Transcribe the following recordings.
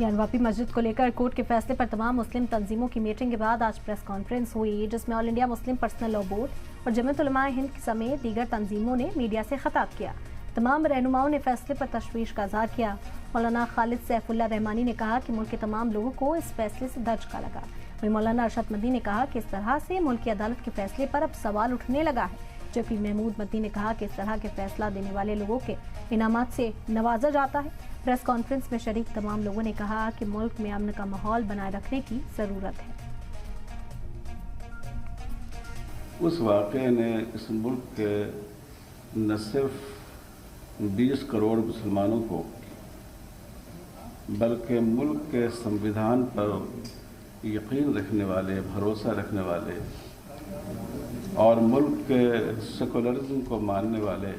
ज्ञानवापी मस्जिद को लेकर कोर्ट के फैसले पर तमाम मुस्लिम तंजीमों की मीटिंग के बाद आज प्रेस कॉन्फ्रेंस हुई, जिसमें all India Muslim personal law board और जमीयत उलमाए हिंद समेत दीगर तंजीमों ने मीडिया से खिताब किया। तमाम रहनुमाओं ने फैसले पर तशवीश का इजहार किया। मौलाना खालिद सैफुल्लाह रहमानी ने कहा कि मुल्क के तमाम लोगों को इस फैसले से धचका लगा। वहीं मौलाना अरशद मदनी ने कहा कि इस तरह से मुल्क की अदालत के फैसले पर अब सवाल उठने लगा है, जबकि महमूद मदनी ने कहा कि इस तरह के फैसला देने वाले लोगों के इनामात से नवाजा जाता है। प्रेस कॉन्फ्रेंस में शरीक तमाम लोगों ने कहा कि मुल्क में अमन का माहौल बनाए रखने की जरूरत है। उस वाक़े ने इस मुल्क के न सिर्फ 20 करोड़ मुसलमानों को बल्कि मुल्क के संविधान पर यकीन रखने वाले, भरोसा रखने वाले और मुल्क के सेकुलरिज्म को मानने वाले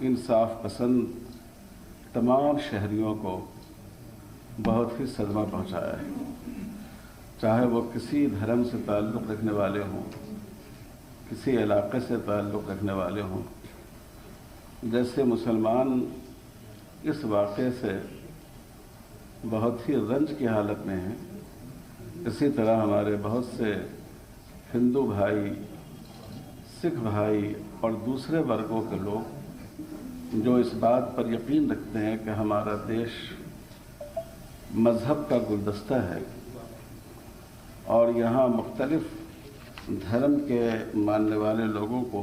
इंसाफ पसंद तमाम शहरियों को बहुत ही सदमा पहुंचाया है। चाहे वो किसी धर्म से ताल्लुक़ रखने वाले हों, किसी इलाके से ताल्लुक़ रखने वाले हों। जैसे मुसलमान इस वाक़े से बहुत ही रंज की हालत में हैं, इसी तरह हमारे बहुत से हिंदू भाई, सिख भाई और दूसरे वर्गों के लोग जो इस बात पर यकीन रखते हैं कि हमारा देश मज़हब का गुलदस्ता है और यहाँ मुख्तलिफ धर्म के मानने वाले लोगों को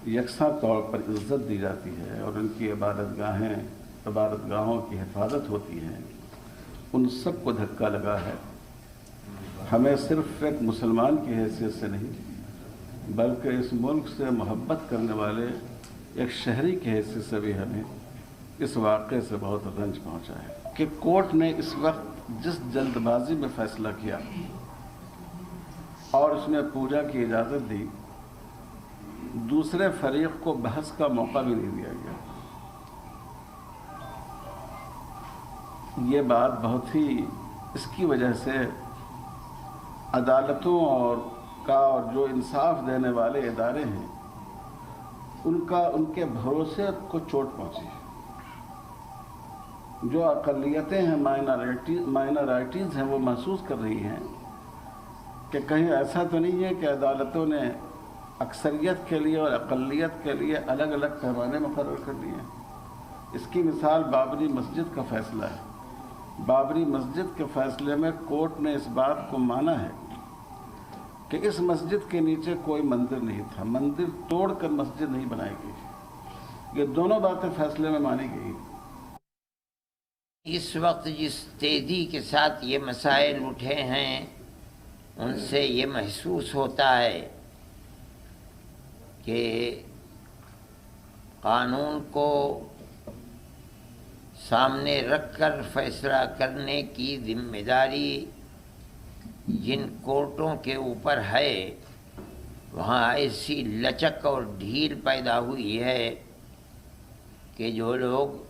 यकसा तौर पर इज़्ज़त दी जाती है और उनकी इबादतगाहों की हिफाजत होती है, उन सब को धक्का लगा है। हमें सिर्फ एक मुसलमान की हैसियत से नहीं बल्कि इस मुल्क से मोहब्बत करने वाले एक शहरी की हैसियत से भी हमें इस वाक़े से बहुत रंज पहुंचा है कि कोर्ट ने इस वक्त जिस जल्दबाजी में फ़ैसला किया और उसमें पूजा की इजाज़त दी, दूसरे फरीक को बहस का मौका भी नहीं दिया गया। ये बात बहुत ही इसकी वजह से अदालतों और जो इंसाफ देने वाले इदारे हैं उनके भरोसे को चोट पहुंची। जो अक़लियतें हैं, माइनॉरिटीज़ हैं, वो महसूस कर रही हैं कि कहीं ऐसा तो नहीं है कि अदालतों ने अक्सरियत के लिए और अक़लियत के लिए अलग अलग पैमाने मुकर्रर कर दिए हैं। इसकी मिसाल बाबरी मस्जिद का फ़ैसला है। बाबरी मस्जिद के फ़ैसले में कोर्ट ने इस बात को माना है कि इस मस्जिद के नीचे कोई मंदिर नहीं था, मंदिर तोड़कर मस्जिद नहीं बनाई गई। ये दोनों बातें फैसले में मानी गई। इस वक्त जिस तेज़ी के साथ ये मसाइल उठे हैं, उनसे ये महसूस होता है कि कानून को सामने रखकर फैसला करने की जिम्मेदारी जिन कोर्टों के ऊपर है, वहाँ ऐसी लचक और ढील पैदा हुई है कि जो लोग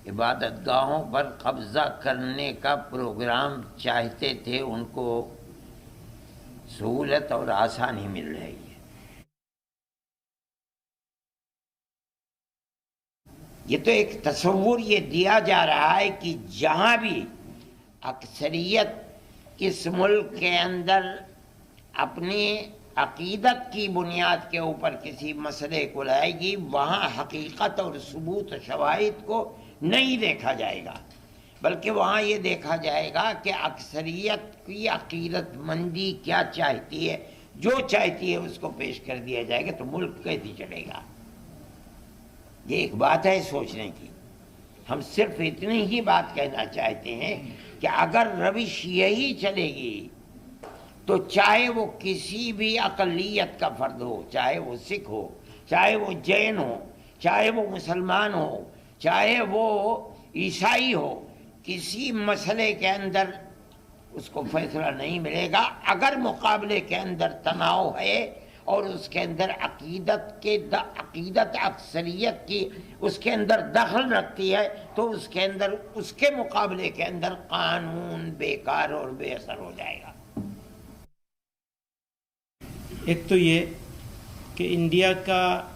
इबादतगाहों पर कब्ज़ा करने का प्रोग्राम चाहते थे, उनको सहूलत और आसानी मिल रही है। ये तो एक तस्वुर ये दिया जा रहा है कि जहाँ भी अक्सरियत इस मुल्क के अंदर अपनी अकीदत की बुनियाद के ऊपर किसी मसले को लाएगी, वहाँ हकीकत और सबूत शवाहिद को नहीं देखा जाएगा, बल्कि वहाँ ये देखा जाएगा कि अक्सरियत की अकीदतमंदी क्या चाहती है। जो चाहती है उसको पेश कर दिया जाएगा तो मुल्क कैसे चलेगा। ये एक बात है सोचने की। हम सिर्फ इतनी ही बात कहना चाहते हैं कि अगर रविश यही चलेगी तो चाहे वो किसी भी अक़लियत का फ़र्द हो, चाहे वो सिख हो, चाहे वो जैन हो, चाहे वो मुसलमान हो, चाहे वो ईसाई हो, किसी मसले के अंदर उसको फैसला नहीं मिलेगा। अगर मुकाबले के अंदर तनाव है और उसके अंदर अकीदत अक्सरियत की उसके अंदर दखल रखती है, तो उसके अंदर उसके मुकाबले के अंदर कानून बेकार और बेअसर हो जाएगा। एक तो ये कि इंडिया का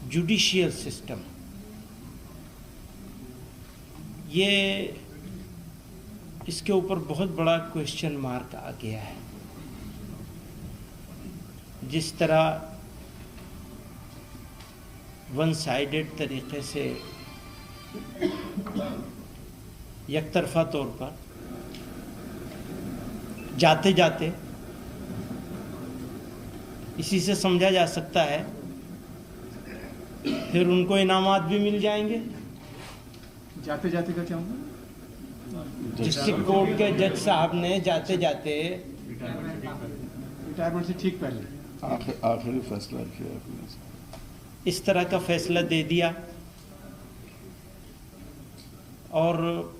जुडिशियल सिस्टम یہ اس کے اوپر بہت بڑا کویشچن مارک آ گیا ہے. جس طرح ون سائیڈڈ طریقے سے یک طرفہ طور پر جاتے جاتے اسی سے سمجھا جا سکتا ہے پھر ان کو انعامات بھی مل جائیں گے. جاتے جاتے کا کیا ہوگا؟ ڈسٹرکٹ کورٹ کے جج صاحب نے جاتے جاتے ریٹائرمنٹ سے ٹھیک پہلے آخری فیصلہ کیا اس طرح کا فیصلہ دے دیا، اور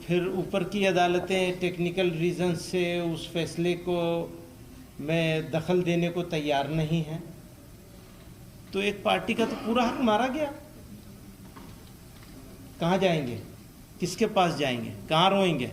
پھر اوپر کی عدالتیں ٹیکنیکل ریزن سے اس فیصلے کو میں دخل دینے کو تیار نہیں ہیں، تو ایک پارٹی کا تو پورا حق مارا گیا. کہاں جائیں گے؟ کس کے پاس جائیں گے؟ کہاں روئیں گے؟